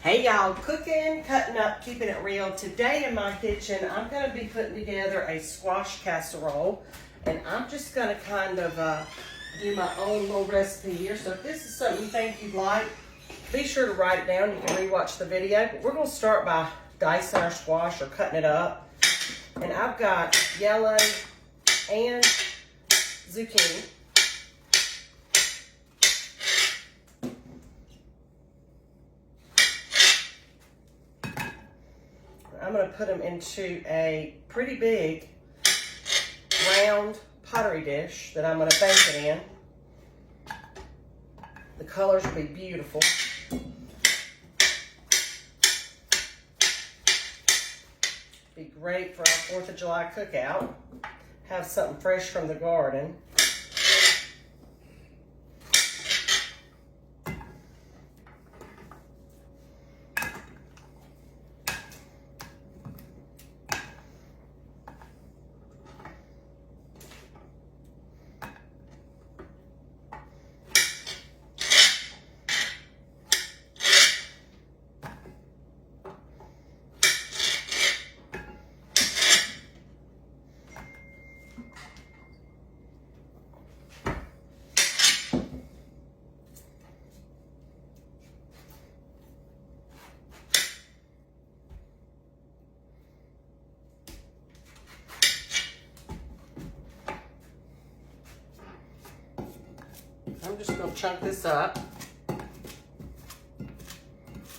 Hey y'all, cooking, cutting up, keeping it real. Today in my kitchen, I'm going to be putting together a squash casserole. And I'm just going to kind of do my own little recipe here. So if this is something you think you'd like, be sure to write it down. You can rewatch the video. But we're going to start by dicing our squash or cutting it up. And I've got yellow and zucchini. I'm going to put them into a pretty big round pottery dish that I'm going to bake it in. The colors will be beautiful. Be great for our 4th of July cookout. Have something fresh from the garden. I'm just going to chunk this up. I'm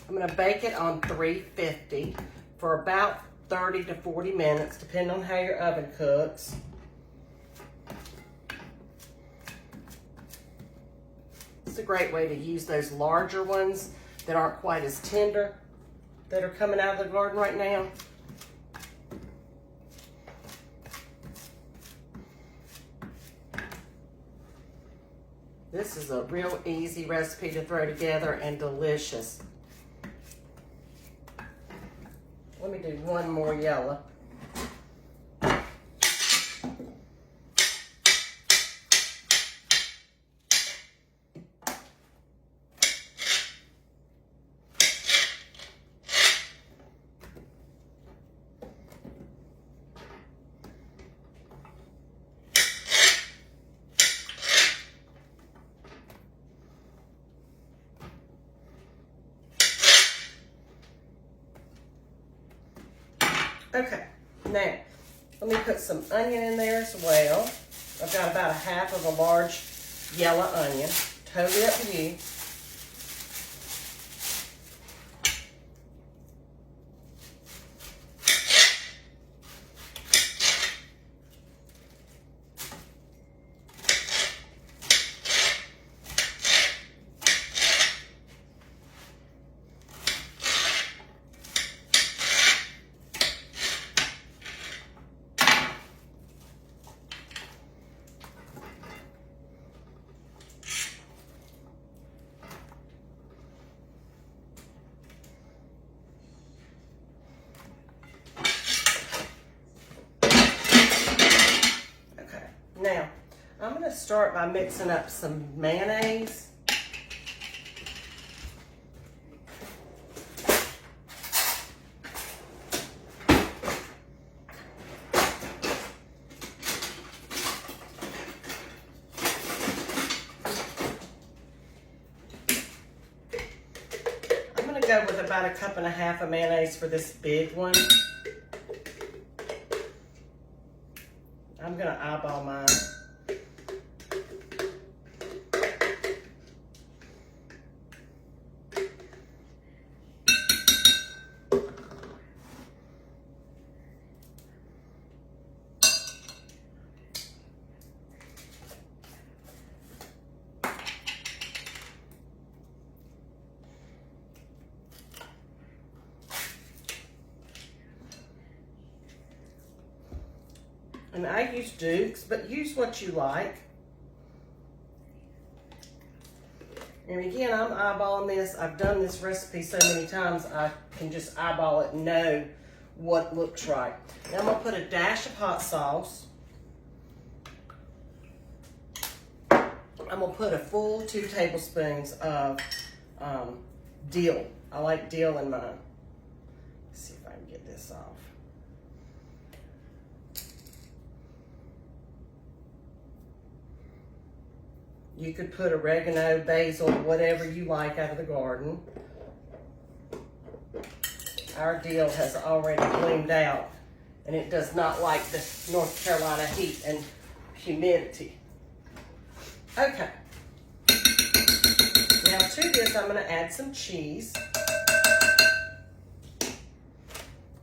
going to bake it on 350 for about 30 to 40 minutes, depending on how your oven cooks. It's a great way to use those larger ones that aren't quite as tender that are coming out of the garden right now. This is a real easy recipe to throw together and delicious. Let me do one more yellow. Okay, now let me put some onion in there as well. I've got about a half of a large yellow onion. Totally up to you. Now, I'm going to start by mixing up some mayonnaise. I'm going to go with about 1.5 cups of mayonnaise for this big one. I'm going to eyeball mine. And I use Duke's, but use what you like. And again, I'm eyeballing this. I've done this recipe so many times, I can just eyeball it and know what looks right. Now I'm gonna put a dash of hot sauce. I'm gonna put a full 2 tablespoons of dill. I like dill in mine. Let's see if I can get this off. You could put oregano, basil, whatever you like out of the garden. Our dill has already bloomed out, and it does not like the North Carolina heat and humidity. Okay. Now to this, I'm going to add some cheese.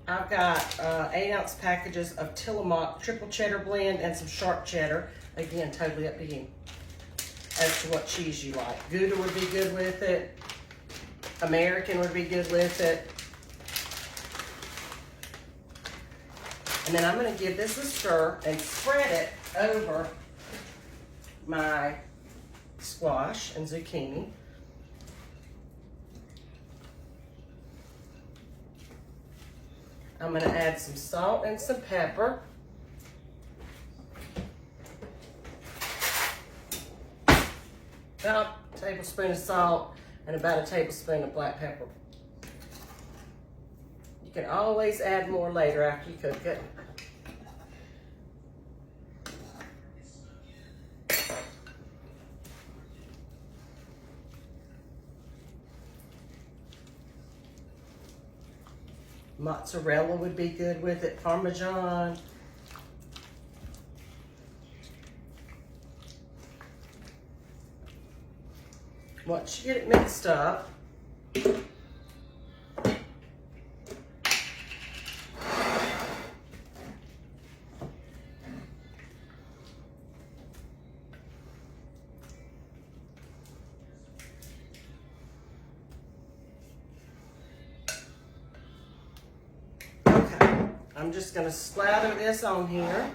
I've got 8-ounce packages of Tillamook triple cheddar blend and some sharp cheddar. Again, totally up to you as to what cheese you like. Gouda would be good with it. American would be good with it. And then I'm going to give this a stir and spread it over my squash and zucchini. I'm going to add some salt and some pepper. About a tablespoon of salt and about a tablespoon of black pepper. You can always add more later after you cook it. Mozzarella would be good with it, Parmesan. Once you get it mixed up, I'm just going to slather this on here.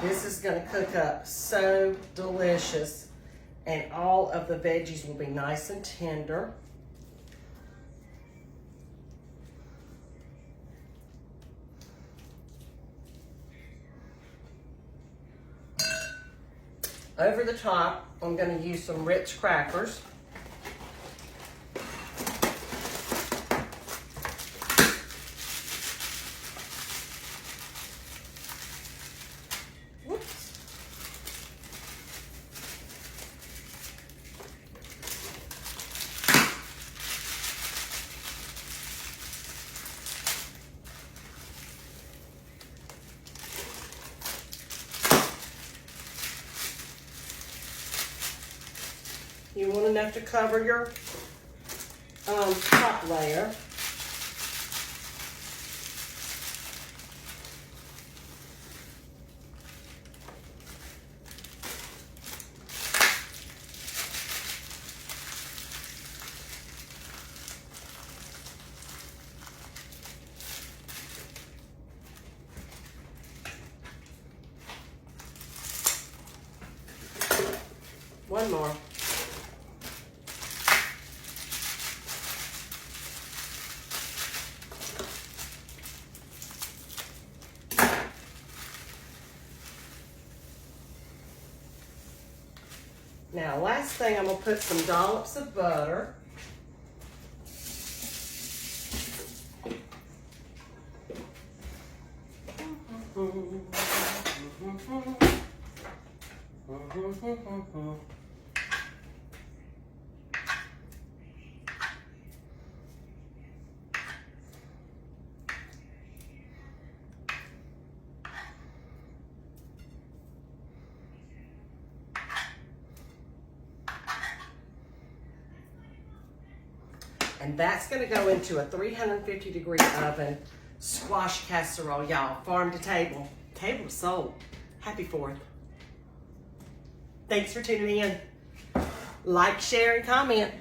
This is going to cook up so delicious, and all of the veggies will be nice and tender. Over the top, I'm going to use some Ritz crackers. Whoops. You want enough to cover your top layer. One more. Now, last thing, I'm going to put some dollops of butter. And that's going to go into a 350-degree oven squash casserole, y'all. Farm to table. Table sold. Happy 4th. Thanks for tuning in. Like, share, and comment.